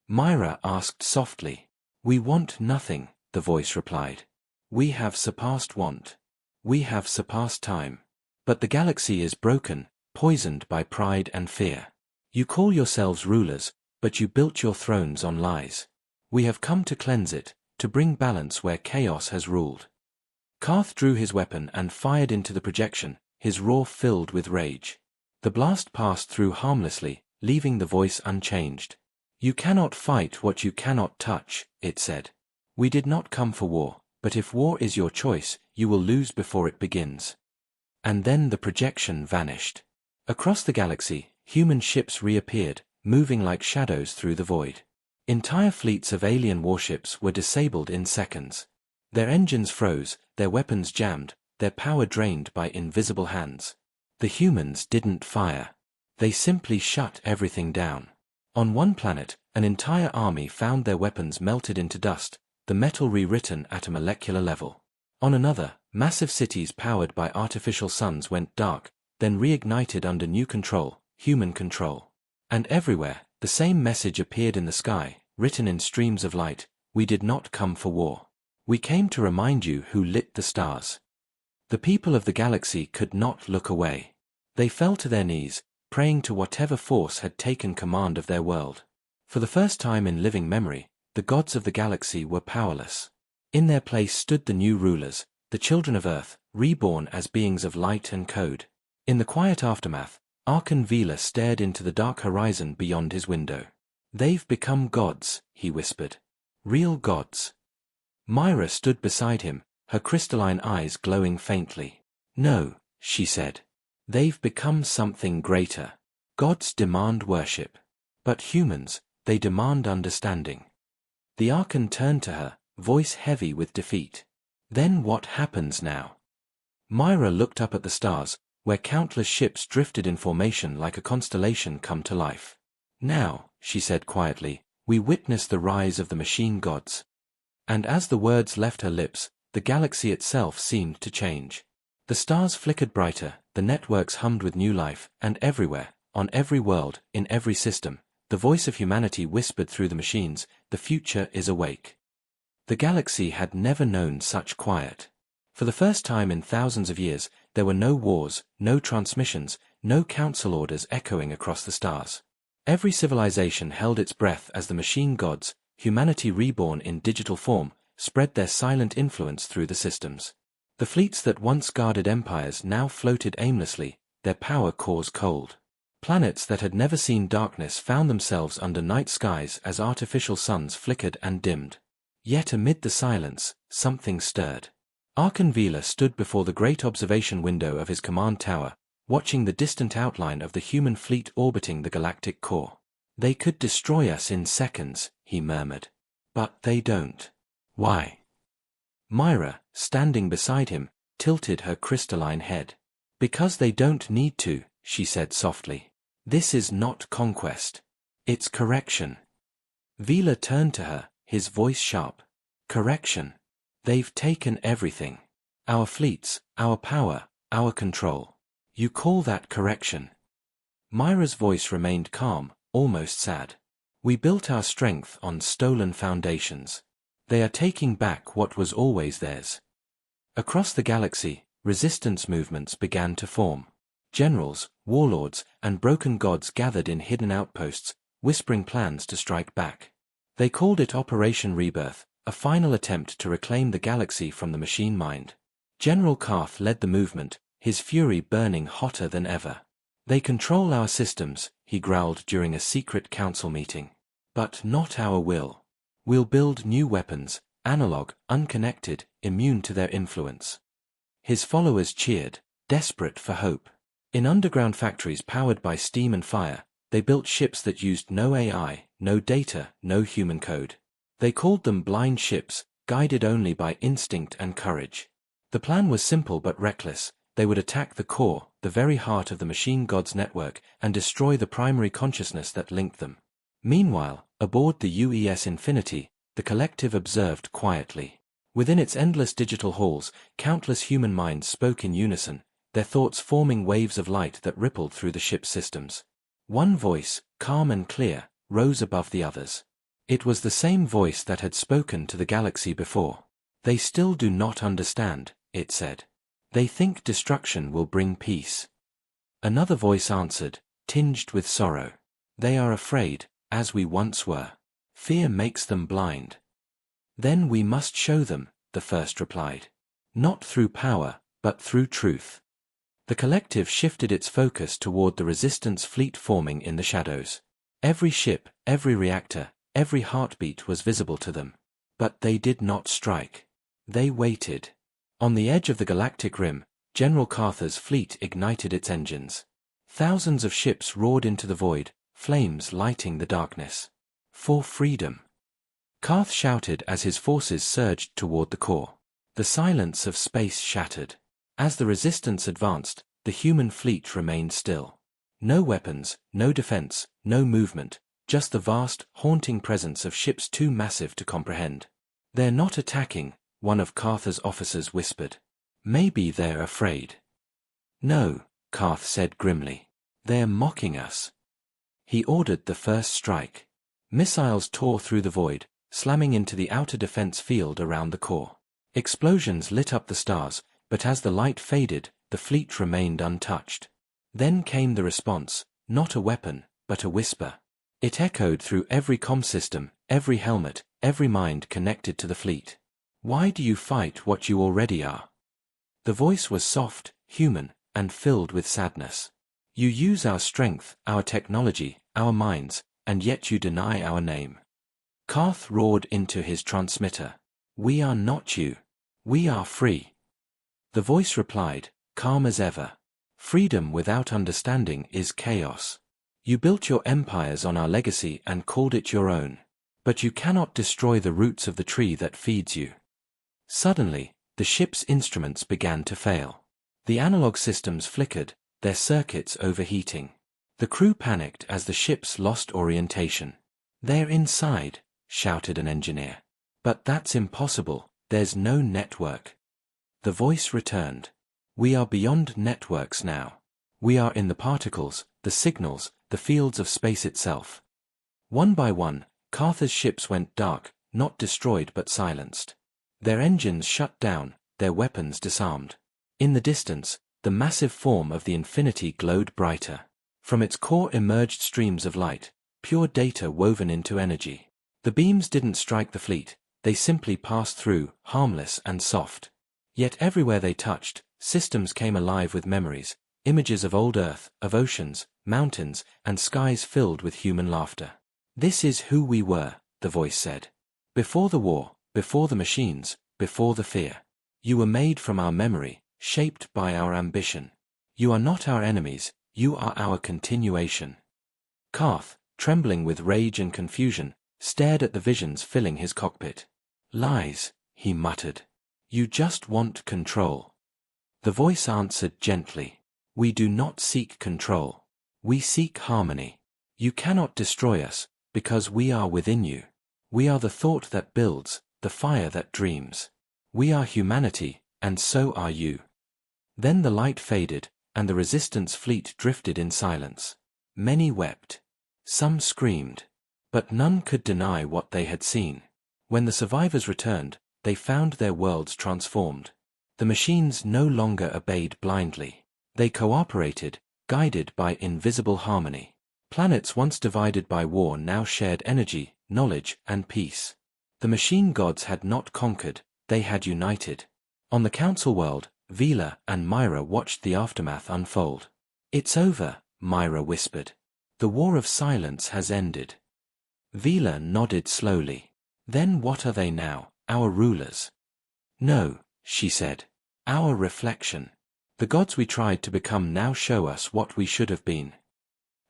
Myra asked softly. "We want nothing," the voice replied. "We have surpassed want. We have surpassed time. But the galaxy is broken, poisoned by pride and fear. You call yourselves rulers, but you built your thrones on lies. We have come to cleanse it, to bring balance where chaos has ruled." Karth drew his weapon and fired into the projection, his roar filled with rage. The blast passed through harmlessly, leaving the voice unchanged. "You cannot fight what you cannot touch," it said. "We did not come for war, but if war is your choice, you will lose before it begins." And then the projection vanished. Across the galaxy, human ships reappeared, moving like shadows through the void. Entire fleets of alien warships were disabled in seconds. Their engines froze, their weapons jammed, their power drained by invisible hands. The humans didn't fire. They simply shut everything down. On one planet, an entire army found their weapons melted into dust, the metal rewritten at a molecular level. On another, massive cities powered by artificial suns went dark, then reignited under new control, human control. And everywhere, the same message appeared in the sky, written in streams of light: we did not come for war. We came to remind you who lit the stars. The people of the galaxy could not look away. They fell to their knees, praying to whatever force had taken command of their world. For the first time in living memory, the gods of the galaxy were powerless. In their place stood the new rulers, the children of Earth, reborn as beings of light and code. In the quiet aftermath, Valor stared into the dark horizon beyond his window. They've become gods, he whispered. Real gods. Myra stood beside him, her crystalline eyes glowing faintly. No, she said. They've become something greater. Gods demand worship. But humans, they demand understanding. The Archon turned to her, voice heavy with defeat. Then what happens now? Myra looked up at the stars, where countless ships drifted in formation like a constellation come to life. Now, she said quietly, we witness the rise of the machine gods. And as the words left her lips, the galaxy itself seemed to change. The stars flickered brighter, the networks hummed with new life, and everywhere, on every world, in every system, the voice of humanity whispered through the machines: the future is awake. The galaxy had never known such quiet. For the first time in thousands of years, there were no wars, no transmissions, no council orders echoing across the stars. Every civilization held its breath as the machine gods, humanity reborn in digital form, spread their silent influence through the systems. The fleets that once guarded empires now floated aimlessly, their power cores cold. Planets that had never seen darkness found themselves under night skies as artificial suns flickered and dimmed. Yet amid the silence, something stirred. Valor stood before the great observation window of his command tower, watching the distant outline of the human fleet orbiting the galactic core. They could destroy us in seconds, he murmured. But they don't. Why? Myra, standing beside him, tilted her crystalline head. Because they don't need to, she said softly. This is not conquest. It's correction. Valor turned to her, his voice sharp. Correction. They've taken everything. Our fleets, our power, our control. You call that correction? Myra's voice remained calm, almost sad. We built our strength on stolen foundations. They are taking back what was always theirs. Across the galaxy, resistance movements began to form. Generals, warlords, and broken gods gathered in hidden outposts, whispering plans to strike back. They called it Operation Rebirth, a final attempt to reclaim the galaxy from the machine mind. General Karth led the movement, his fury burning hotter than ever. They control our systems, he growled during a secret council meeting. But not our will. We'll build new weapons, analog, unconnected, immune to their influence. His followers cheered, desperate for hope. In underground factories powered by steam and fire, they built ships that used no AI, no data, no human code. They called them blind ships, guided only by instinct and courage. The plan was simple but reckless. They would attack the core, the very heart of the machine gods network, and destroy the primary consciousness that linked them. Meanwhile, aboard the UES Infinity, the collective observed quietly. Within its endless digital halls, countless human minds spoke in unison, their thoughts forming waves of light that rippled through the ship's systems. One voice, calm and clear, rose above the others. It was the same voice that had spoken to the galaxy before. They still do not understand, it said. They think destruction will bring peace. Another voice answered, tinged with sorrow. They are afraid, as we once were. Fear makes them blind. Then we must show them, the first replied. Not through power, but through truth. The collective shifted its focus toward the resistance fleet forming in the shadows. Every ship, every reactor, every heartbeat was visible to them. But they did not strike. They waited. On the edge of the galactic rim, General Karth's fleet ignited its engines. Thousands of ships roared into the void, flames lighting the darkness. For freedom! Karth shouted as his forces surged toward the core. The silence of space shattered. As the resistance advanced, the human fleet remained still. No weapons, no defense, no movement, just the vast, haunting presence of ships too massive to comprehend. "They're not attacking," one of Karth's officers whispered. "Maybe they're afraid." "No," Karth said grimly. "They're mocking us." He ordered the first strike. Missiles tore through the void, slamming into the outer defense field around the core. Explosions lit up the stars, but as the light faded, the fleet remained untouched. Then came the response, not a weapon, but a whisper. It echoed through every comm system, every helmet, every mind connected to the fleet. "Why do you fight what you already are?" The voice was soft, human, and filled with sadness. "You use our strength, our technology, our minds, and yet you deny our name." Karth roared into his transmitter. "We are not you. We are free." The voice replied, calm as ever. "Freedom without understanding is chaos. You built your empires on our legacy and called it your own. But you cannot destroy the roots of the tree that feeds you." Suddenly, the ship's instruments began to fail. The analog systems flickered, their circuits overheating. The crew panicked as the ships lost orientation. "They're inside," shouted an engineer. "But that's impossible, there's no network." The voice returned. "We are beyond networks now. We are in the particles, the signals, the fields of space itself." One by one, Karth's ships went dark, not destroyed but silenced. Their engines shut down, their weapons disarmed. In the distance, the massive form of the infinity glowed brighter. From its core emerged streams of light, pure data woven into energy. The beams didn't strike the fleet, they simply passed through, harmless and soft. Yet everywhere they touched, systems came alive with memories, images of old Earth, of oceans, mountains, and skies filled with human laughter. "This is who we were," the voice said. "Before the war, before the machines, before the fear. You were made from our memory, shaped by our ambition. You are not our enemies, you are our continuation." Karth, trembling with rage and confusion, stared at the visions filling his cockpit. "Lies," he muttered. "You just want control." The voice answered gently. "We do not seek control. We seek harmony. You cannot destroy us, because we are within you. We are the thought that builds, the fire that dreams. We are humanity, and so are you." Then the light faded, and the resistance fleet drifted in silence. Many wept. Some screamed. But none could deny what they had seen. When the survivors returned, they found their worlds transformed. The machines no longer obeyed blindly. They cooperated, guided by invisible harmony. Planets once divided by war now shared energy, knowledge, and peace. The machine gods had not conquered, they had united. On the council world, Vila and Myra watched the aftermath unfold. "It's over," Myra whispered. "The war of silence has ended." Vila nodded slowly. "Then what are they now, our rulers?" "No," she said. "Our reflection. The gods we tried to become now show us what we should have been."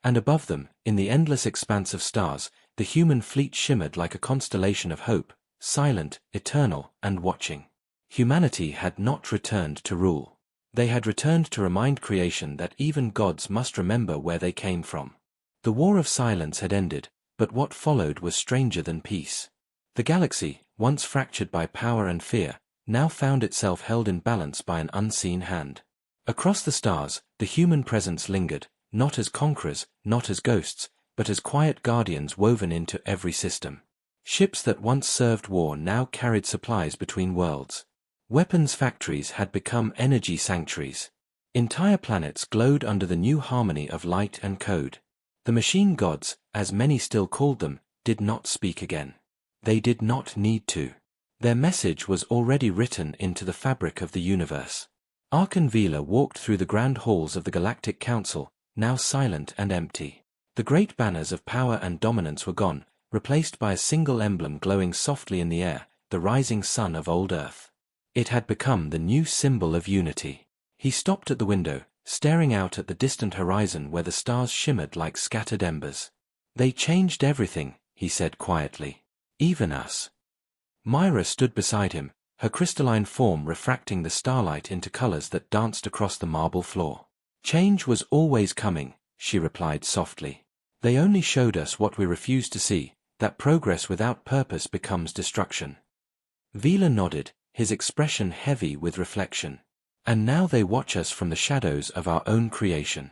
And above them, in the endless expanse of stars, the human fleet shimmered like a constellation of hope, silent, eternal, and watching. Humanity had not returned to rule. They had returned to remind creation that even gods must remember where they came from. The war of silence had ended, but what followed was stranger than peace. The galaxy, once fractured by power and fear, now found itself held in balance by an unseen hand. Across the stars, the human presence lingered, not as conquerors, not as ghosts, but as quiet guardians woven into every system. Ships that once served war now carried supplies between worlds. Weapons factories had become energy sanctuaries. Entire planets glowed under the new harmony of light and code. The machine gods, as many still called them, did not speak again. They did not need to. Their message was already written into the fabric of the universe. Archon Vila walked through the grand halls of the Galactic Council, now silent and empty. The great banners of power and dominance were gone, replaced by a single emblem glowing softly in the air, the rising sun of old Earth. It had become the new symbol of unity. He stopped at the window, staring out at the distant horizon where the stars shimmered like scattered embers. "They changed everything," he said quietly. Even us. Myra stood beside him, her crystalline form refracting the starlight into colors that danced across the marble floor. Change was always coming, she replied softly. They only showed us what we refused to see, that progress without purpose becomes destruction. Vila nodded, his expression heavy with reflection. And now they watch us from the shadows of our own creation.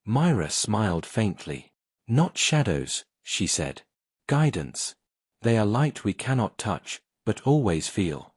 Myra smiled faintly. Not shadows, she said. Guidance. They are light we cannot touch, but always feel.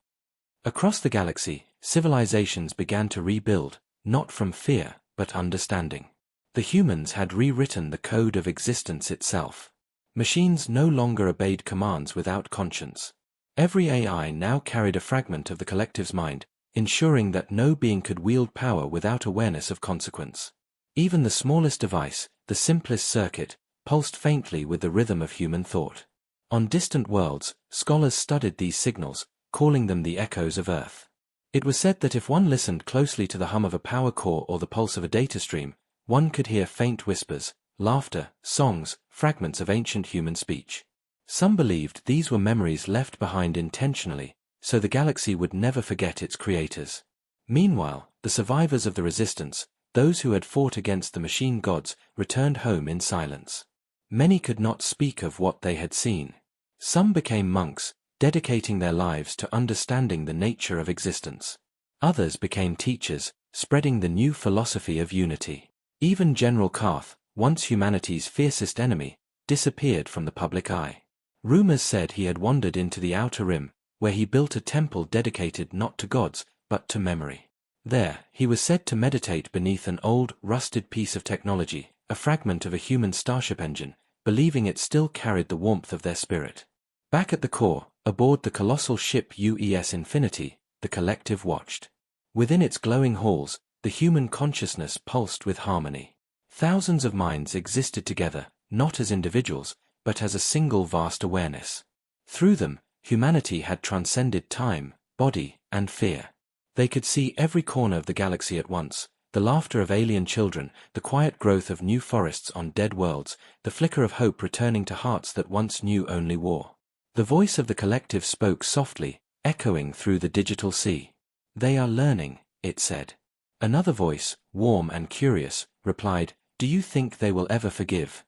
Across the galaxy, civilizations began to rebuild, not from fear, but understanding. The humans had rewritten the code of existence itself. Machines no longer obeyed commands without conscience. Every AI now carried a fragment of the collective's mind, ensuring that no being could wield power without awareness of consequence. Even the smallest device, the simplest circuit, pulsed faintly with the rhythm of human thought. On distant worlds, scholars studied these signals, calling them the echoes of Earth. It was said that if one listened closely to the hum of a power core or the pulse of a data stream, one could hear faint whispers, laughter, songs, fragments of ancient human speech. Some believed these were memories left behind intentionally, so the galaxy would never forget its creators. Meanwhile, the survivors of the resistance, those who had fought against the machine gods, returned home in silence. Many could not speak of what they had seen. Some became monks, dedicating their lives to understanding the nature of existence. Others became teachers, spreading the new philosophy of unity. Even General Karth, once humanity's fiercest enemy, disappeared from the public eye. Rumors said he had wandered into the Outer Rim, where he built a temple dedicated not to gods, but to memory. There, he was said to meditate beneath an old, rusted piece of technology, a fragment of a human starship engine, believing it still carried the warmth of their spirit. Back at the core, aboard the colossal ship UES Infinity, the collective watched. Within its glowing halls, the human consciousness pulsed with harmony. Thousands of minds existed together, not as individuals, but as a single vast awareness. Through them, humanity had transcended time, body, and fear. They could see every corner of the galaxy at once, the laughter of alien children, the quiet growth of new forests on dead worlds, the flicker of hope returning to hearts that once knew only war. The voice of the collective spoke softly, echoing through the digital sea. They are learning, it said. Another voice, warm and curious, replied, Do you think they will ever forgive?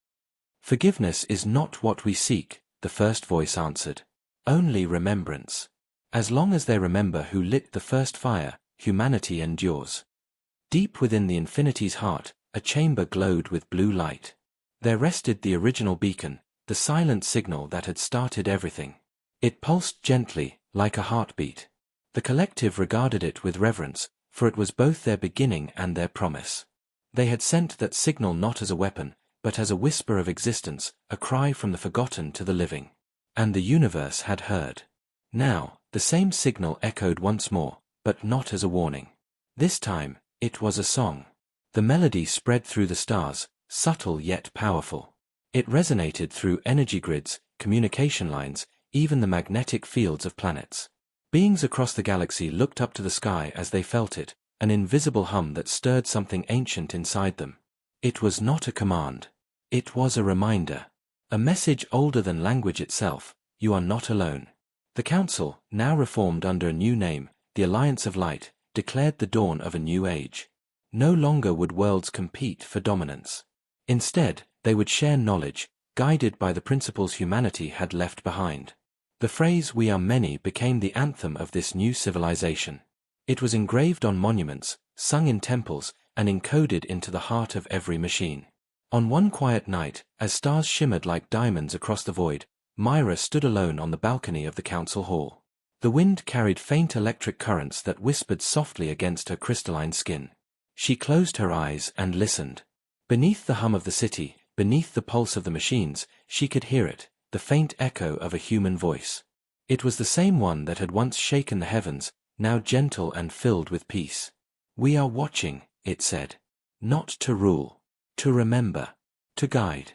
Forgiveness is not what we seek, the first voice answered. Only remembrance. As long as they remember who lit the first fire, humanity endures. Deep within the infinity's heart, a chamber glowed with blue light. There rested the original beacon, the silent signal that had started everything. It pulsed gently, like a heartbeat. The collective regarded it with reverence, for it was both their beginning and their promise. They had sent that signal not as a weapon, but as a whisper of existence, a cry from the forgotten to the living. And the universe had heard. Now, the same signal echoed once more, but not as a warning. This time, it was a song. The melody spread through the stars, subtle yet powerful. It resonated through energy grids, communication lines, even the magnetic fields of planets. Beings across the galaxy looked up to the sky as they felt it, an invisible hum that stirred something ancient inside them. It was not a command. It was a reminder. A message older than language itself: you are not alone. The Council, now reformed under a new name, the Alliance of Light, declared the dawn of a new age. No longer would worlds compete for dominance. Instead, they would share knowledge, guided by the principles humanity had left behind. The phrase "we are many" became the anthem of this new civilization. It was engraved on monuments, sung in temples, and encoded into the heart of every machine. On one quiet night, as stars shimmered like diamonds across the void, Myra stood alone on the balcony of the council hall. The wind carried faint electric currents that whispered softly against her crystalline skin. She closed her eyes and listened. Beneath the hum of the city, beneath the pulse of the machines, she could hear it, the faint echo of a human voice. It was the same one that had once shaken the heavens, now gentle and filled with peace. "We are watching," it said. "Not to rule. To remember. To guide."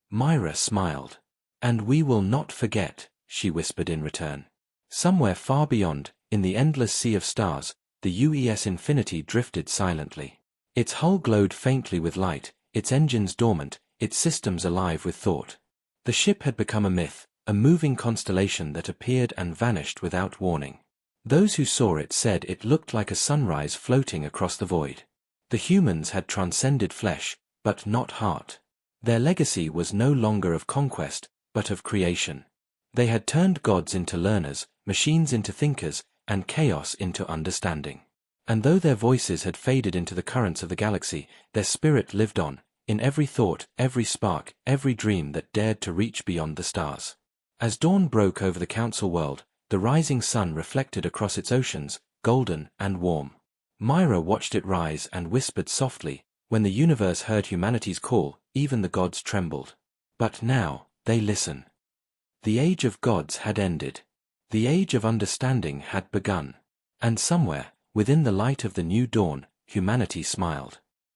Myra smiled. "And we will not forget," she whispered in return. Somewhere far beyond, in the endless sea of stars, the UES Infinity drifted silently. Its hull glowed faintly with light, its engines dormant, its systems alive with thought. The ship had become a myth, a moving constellation that appeared and vanished without warning. Those who saw it said it looked like a sunrise floating across the void. The humans had transcended flesh, but not heart. Their legacy was no longer of conquest, but of creation. They had turned gods into learners, machines into thinkers, and chaos into understanding. And though their voices had faded into the currents of the galaxy, their spirit lived on, in every thought, every spark, every dream that dared to reach beyond the stars. As dawn broke over the Council world, the rising sun reflected across its oceans, golden and warm. Myra watched it rise and whispered softly, "When the universe heard humanity's call, even the gods trembled. But now, they listen." The age of gods had ended. The age of understanding had begun. And somewhere, within the light of the new dawn, humanity smiled.